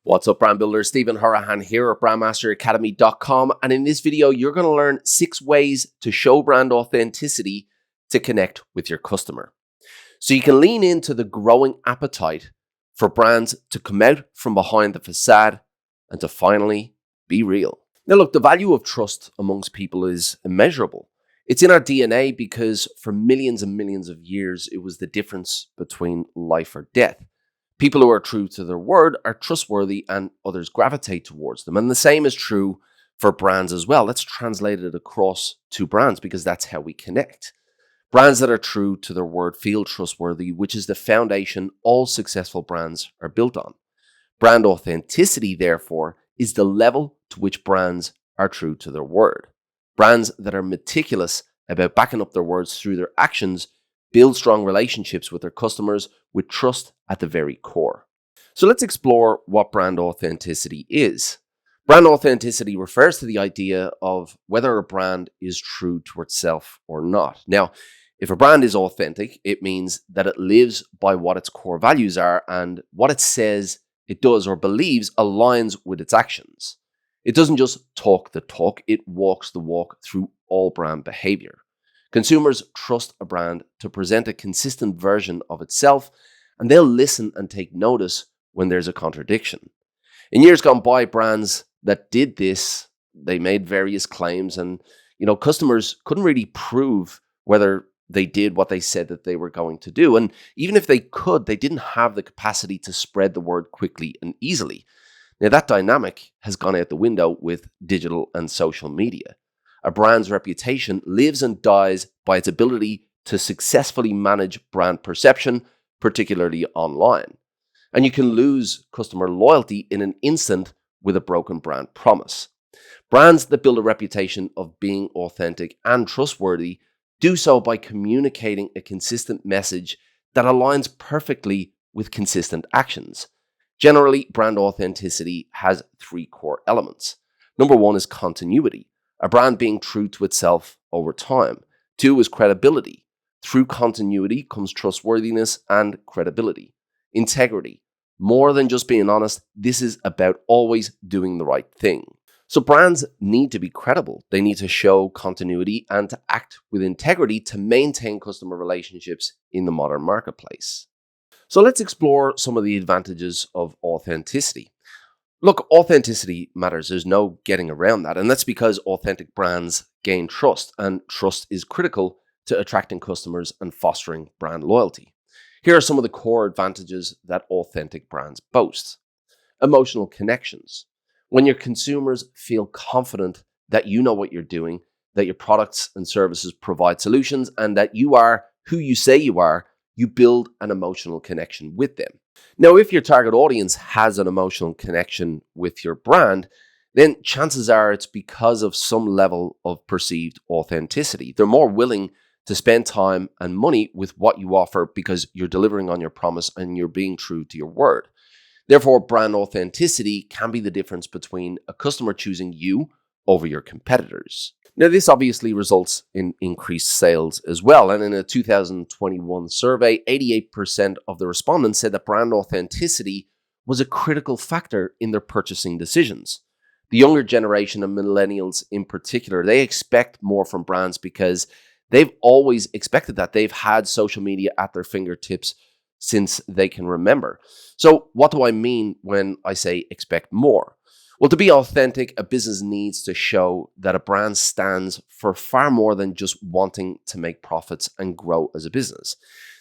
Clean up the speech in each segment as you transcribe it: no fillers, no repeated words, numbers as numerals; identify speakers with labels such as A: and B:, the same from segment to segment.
A: What's up, brand builders? Stephen Horahan here at brandmasteracademy.com, and in this video you're going to learn 6 ways to show brand authenticity to connect with your customer. So you can lean into the growing appetite for brands to come out from behind the facade and to finally be real. Now look, the value of trust amongst people is immeasurable. It's in our DNA because for millions and millions of years it was the difference between life or death. People who are true to their word are trustworthy and others gravitate towards them. And the same is true for brands as well. Let's translate it across to brands because that's how we connect. Brands that are true to their word feel trustworthy, which is the foundation all successful brands are built on. Brand authenticity, therefore, is the level to which brands are true to their word. Brands that are meticulous about backing up their words through their actions build strong relationships with their customers with trust at the very core. So let's explore what brand authenticity is. Brand authenticity refers to the idea of whether a brand is true to itself or not. Now, if a brand is authentic, it means that it lives by what its core values are and what it says it does or believes aligns with its actions. It doesn't just talk the talk, it walks the walk through all brand behavior. Consumers trust a brand to present a consistent version of itself, and they'll listen and take notice when there's a contradiction. In years gone by, brands that did this, they made various claims, and customers couldn't really prove whether they did what they said that they were going to do. And even if they could, they didn't have the capacity to spread the word quickly and easily. Now, that dynamic has gone out the window with digital and social media. A brand's reputation lives and dies by its ability to successfully manage brand perception, particularly online. And you can lose customer loyalty in an instant with a broken brand promise. Brands that build a reputation of being authentic and trustworthy do so by communicating a consistent message that aligns perfectly with consistent actions. Generally, brand authenticity has 3 core elements. Number 1 is continuity. A brand being true to itself over time. 2 is credibility. Through continuity comes trustworthiness and credibility. Integrity. More than just being honest, this is about always doing the right thing. So brands need to be credible. They need to show continuity and to act with integrity to maintain customer relationships in the modern marketplace. So let's explore some of the advantages of authenticity. Look, authenticity matters. There's no getting around that. And that's because authentic brands gain trust, and trust is critical to attracting customers and fostering brand loyalty. Here are some of the core advantages that authentic brands boast. Emotional connections. When your consumers feel confident that you know what you're doing, that your products and services provide solutions, and that you are who you say you are, you build an emotional connection with them. Now, if your target audience has an emotional connection with your brand, then chances are it's because of some level of perceived authenticity. They're more willing to spend time and money with what you offer because you're delivering on your promise and you're being true to your word. Therefore, brand authenticity can be the difference between a customer choosing you over your competitors. Now, this obviously results in increased sales as well. And in a 2021 survey, 88% of the respondents said that brand authenticity was a critical factor in their purchasing decisions. The younger generation and millennials in particular, they expect more from brands because they've always expected that. They've had social media at their fingertips since they can remember. So what do I mean when I say expect more? Well, to be authentic, a business needs to show that a brand stands for far more than just wanting to make profits and grow as a business.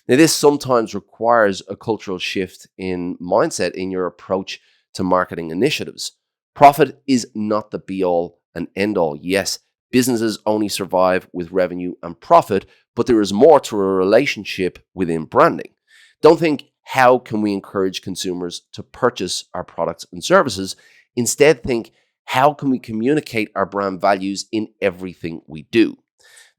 A: Now, this sometimes requires a cultural shift in mindset in your approach to marketing initiatives. Profit is not the be-all and end-all. Yes, businesses only survive with revenue and profit, but there is more to a relationship within branding. Don't think, how can we encourage consumers to purchase our products and services? Instead, think, how can we communicate our brand values in everything we do?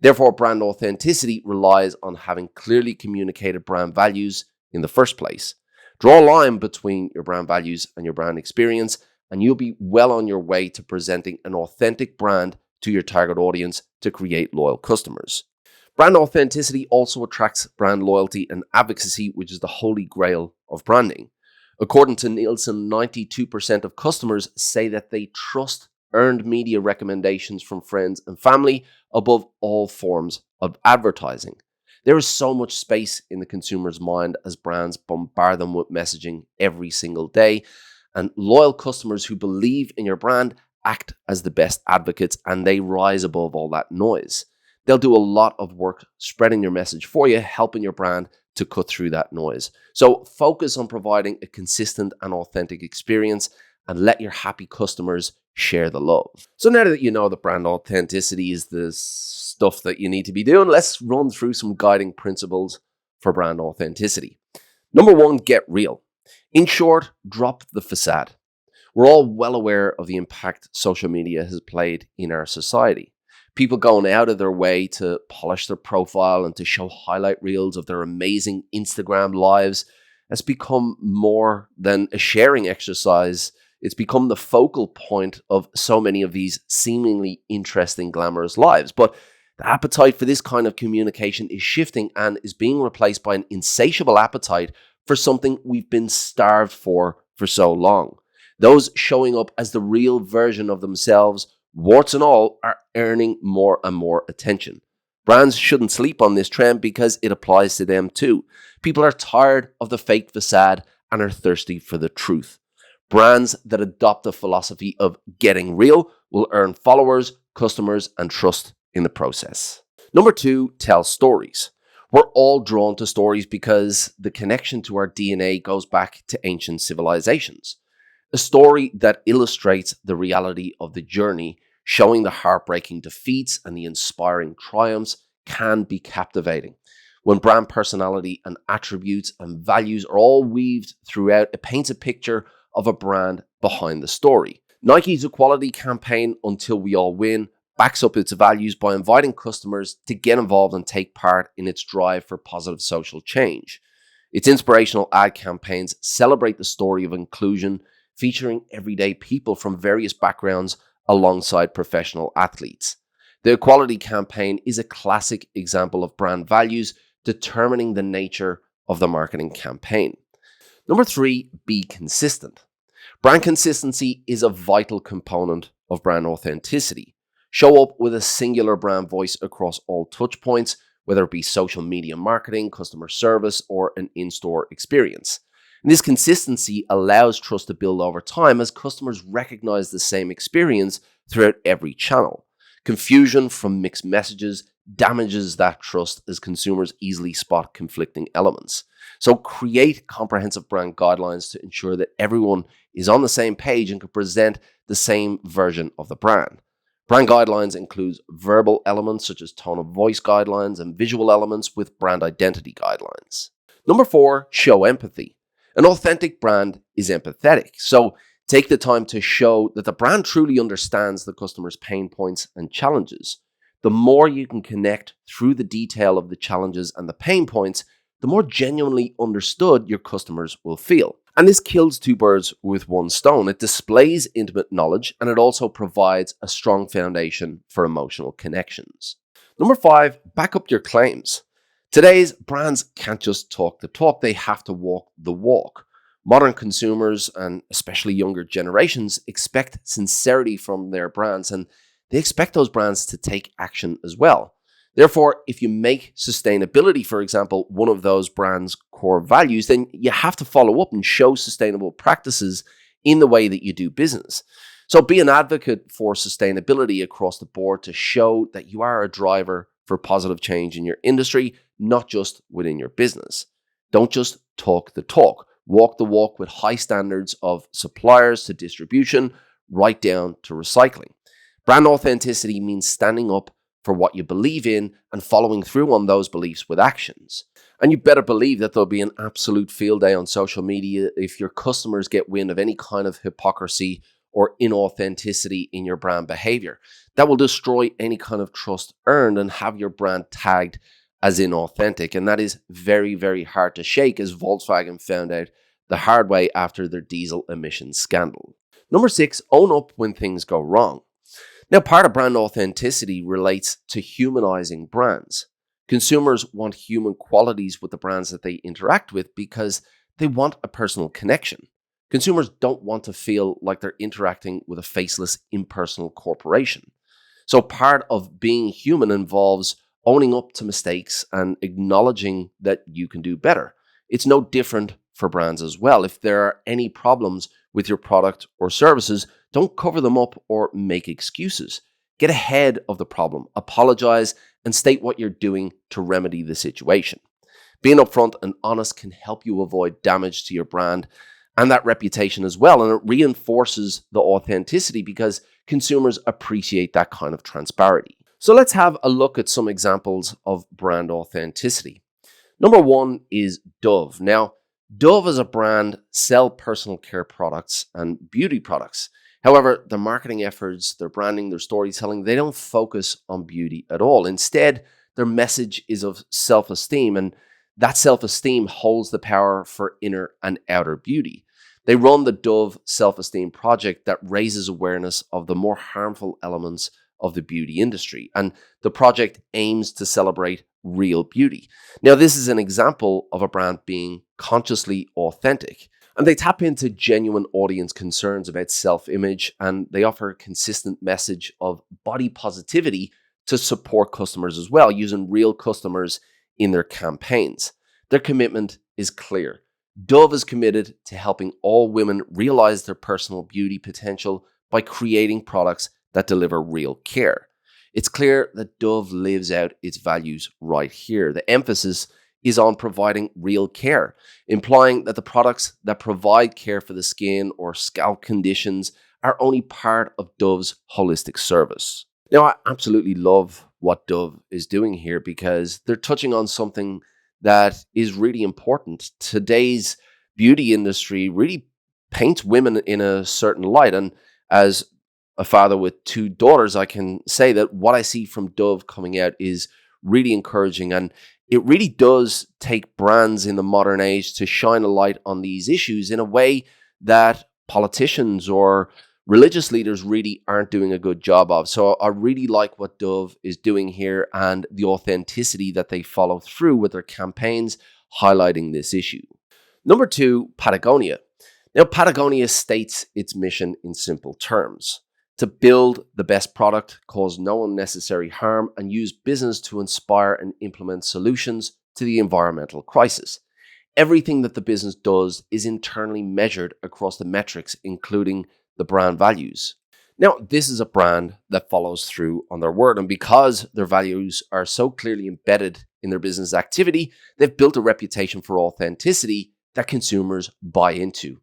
A: Therefore, brand authenticity relies on having clearly communicated brand values in the first place. Draw a line between your brand values and your brand experience, and you'll be well on your way to presenting an authentic brand to your target audience to create loyal customers. Brand authenticity also attracts brand loyalty and advocacy, which is the holy grail of branding. According to Nielsen, 92% of customers say that they trust earned media recommendations from friends and family above all forms of advertising. There is so much space in the consumer's mind as brands bombard them with messaging every single day. And loyal customers who believe in your brand act as the best advocates, and they rise above all that noise. They'll do a lot of work spreading your message for you, helping your brand to cut through that noise. So focus on providing a consistent and authentic experience and let your happy customers share the love. So now that you know that brand authenticity is the stuff that you need to be doing, let's run through some guiding principles for brand authenticity. Number one, get real. In short, drop the facade. We're all well aware of the impact social media has played in our society. People going out of their way to polish their profile and to show highlight reels of their amazing Instagram lives has become more than a sharing exercise. It's become the focal point of so many of these seemingly interesting, glamorous lives. But the appetite for this kind of communication is shifting and is being replaced by an insatiable appetite for something we've been starved for so long. Those showing up as the real version of themselves, warts and all, are earning more and more attention. Brands shouldn't sleep on this trend because it applies to them too. People are tired of the fake facade and are thirsty for the truth. Brands that adopt the philosophy of getting real will earn followers, customers, and trust in the process. Number two, tell stories. We're all drawn to stories because the connection to our DNA goes back to ancient civilizations. A story that illustrates the reality of the journey, showing the heartbreaking defeats and the inspiring triumphs, can be captivating. When brand personality and attributes and values are all weaved throughout, it paints a picture of a brand behind the story. Nike's equality campaign, Until We All Win, backs up its values by inviting customers to get involved and take part in its drive for positive social change. Its inspirational ad campaigns celebrate the story of inclusion, featuring everyday people from various backgrounds alongside professional athletes. The equality campaign is a classic example of brand values determining the nature of the marketing campaign. Number three, be consistent. Brand consistency is a vital component of brand authenticity. Show up with a singular brand voice across all touch points, whether it be social media marketing, customer service, or an in-store experience. And this consistency allows trust to build over time as customers recognize the same experience throughout every channel. Confusion from mixed messages damages that trust as consumers easily spot conflicting elements. So create comprehensive brand guidelines to ensure that everyone is on the same page and can present the same version of the brand. Brand guidelines include verbal elements such as tone of voice guidelines and visual elements with brand identity guidelines. Number four, show empathy. An authentic brand is empathetic. So take the time to show that the brand truly understands the customer's pain points and challenges. The more you can connect through the detail of the challenges and the pain points, the more genuinely understood your customers will feel. And this kills two birds with one stone. It displays intimate knowledge and it also provides a strong foundation for emotional connections. Number five, back up your claims. Today's brands can't just talk the talk, they have to walk the walk. Modern consumers, and especially younger generations, expect sincerity from their brands, and they expect those brands to take action as well. Therefore, if you make sustainability, for example, one of those brands' core values, then you have to follow up and show sustainable practices in the way that you do business. So be an advocate for sustainability across the board to show that you are a driver for positive change in your industry, not just within your business. Don't just talk the talk. Walk the walk with high standards of suppliers to distribution, right down to recycling. Brand authenticity means standing up for what you believe in and following through on those beliefs with actions. And you better believe that there'll be an absolute field day on social media if your customers get wind of any kind of hypocrisy or inauthenticity in your brand behavior. That will destroy any kind of trust earned and have your brand tagged as inauthentic. And that is very, very hard to shake, as Volkswagen found out the hard way after their diesel emissions scandal. Number six, own up when things go wrong. Now, part of brand authenticity relates to humanizing brands. Consumers want human qualities with the brands that they interact with because they want a personal connection. Consumers don't want to feel like they're interacting with a faceless, impersonal corporation. So part of being human involves owning up to mistakes and acknowledging that you can do better. It's no different for brands as well. If there are any problems with your product or services, don't cover them up or make excuses. Get ahead of the problem, apologize, and state what you're doing to remedy the situation. Being upfront and honest can help you avoid damage to your brand and that reputation as well. And it reinforces the authenticity because consumers appreciate that kind of transparency. So let's have a look at some examples of brand authenticity. Number one is Dove. Now, Dove as a brand sell personal care products and beauty products. However, their marketing efforts, their branding, their storytelling, they don't focus on beauty at all. Instead, their message is of self-esteem, and that self-esteem holds the power for inner and outer beauty. They run the Dove Self-Esteem Project that raises awareness of the more harmful elements of the beauty industry, and the project aims to celebrate real beauty. Now, this is an example of a brand being consciously authentic, and they tap into genuine audience concerns about self-image, and they offer a consistent message of body positivity to support customers as well, using real customers in their campaigns. Their commitment is clear. Dove is committed to helping all women realize their personal beauty potential by creating products that deliver real care. It's clear that Dove lives out its values right here. The emphasis is on providing real care, implying that the products that provide care for the skin or scalp conditions are only part of Dove's holistic service. Now, I absolutely love what Dove is doing here because they're touching on something that is really important. Today's beauty industry really paints women in a certain light. And as a father with two daughters, I can say that what I see from Dove coming out is really encouraging. And it really does take brands in the modern age to shine a light on these issues in a way that politicians or religious leaders really aren't doing a good job of. So I really like what Dove is doing here and the authenticity that they follow through with their campaigns highlighting this issue. Number two, Patagonia. Now, Patagonia states its mission in simple terms: to build the best product, cause no unnecessary harm, and use business to inspire and implement solutions to the environmental crisis. Everything that the business does is internally measured across the metrics, including the brand values. Now, this is a brand that follows through on their word, and because their values are so clearly embedded in their business activity, they've built a reputation for authenticity that consumers buy into.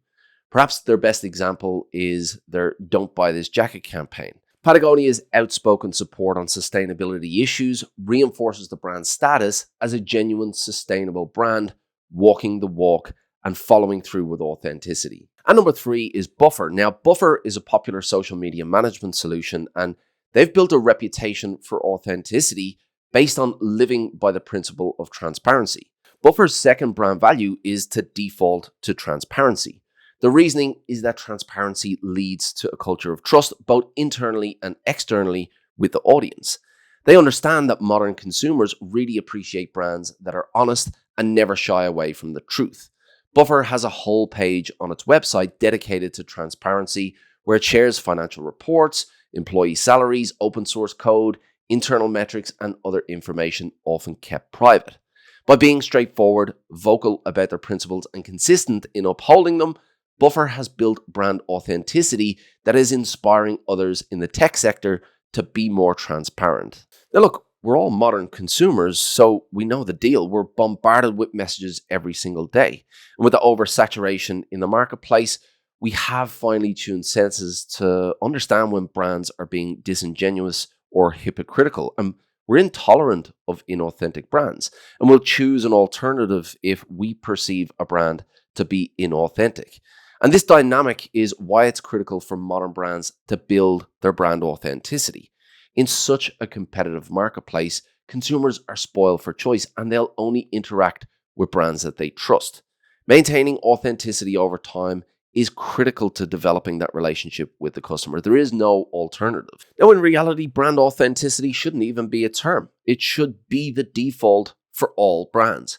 A: Perhaps their best example is their Don't Buy This Jacket campaign. Patagonia's outspoken support on sustainability issues reinforces the brand's status as a genuine sustainable brand, walking the walk and following through with authenticity. And number three is Buffer. Now, Buffer is a popular social media management solution, and they've built a reputation for authenticity based on living by the principle of transparency. Buffer's second brand value is to default to transparency. The reasoning is that transparency leads to a culture of trust, both internally and externally with the audience. They understand that modern consumers really appreciate brands that are honest and never shy away from the truth. Buffer has a whole page on its website dedicated to transparency, where it shares financial reports, employee salaries, open source code, internal metrics, and other information often kept private. By being straightforward, vocal about their principles, and consistent in upholding them, Buffer has built brand authenticity that is inspiring others in the tech sector to be more transparent. Now look, we're all modern consumers, so we know the deal. We're bombarded with messages every single day. And with the oversaturation in the marketplace, we have finely tuned senses to understand when brands are being disingenuous or hypocritical. And we're intolerant of inauthentic brands. And we'll choose an alternative if we perceive a brand to be inauthentic. And this dynamic is why it's critical for modern brands to build their brand authenticity. In such a competitive marketplace, consumers are spoiled for choice and they'll only interact with brands that they trust. Maintaining authenticity over time is critical to developing that relationship with the customer. There is no alternative. Now, in reality, brand authenticity shouldn't even be a term. It should be the default for all brands.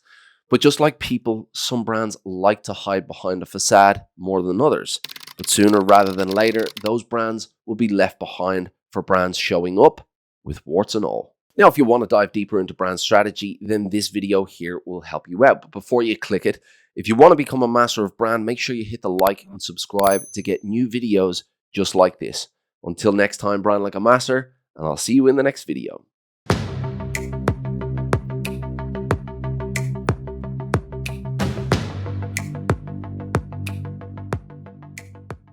A: But just like people, some brands like to hide behind a facade more than others. But sooner rather than later, those brands will be left behind for brands showing up with warts and all. Now, if you want to dive deeper into brand strategy, then this video here will help you out. But before you click it, if you want to become a master of brand, make sure you hit the like and subscribe to get new videos just like this. Until next time, brand like a master, and I'll see you in the next video.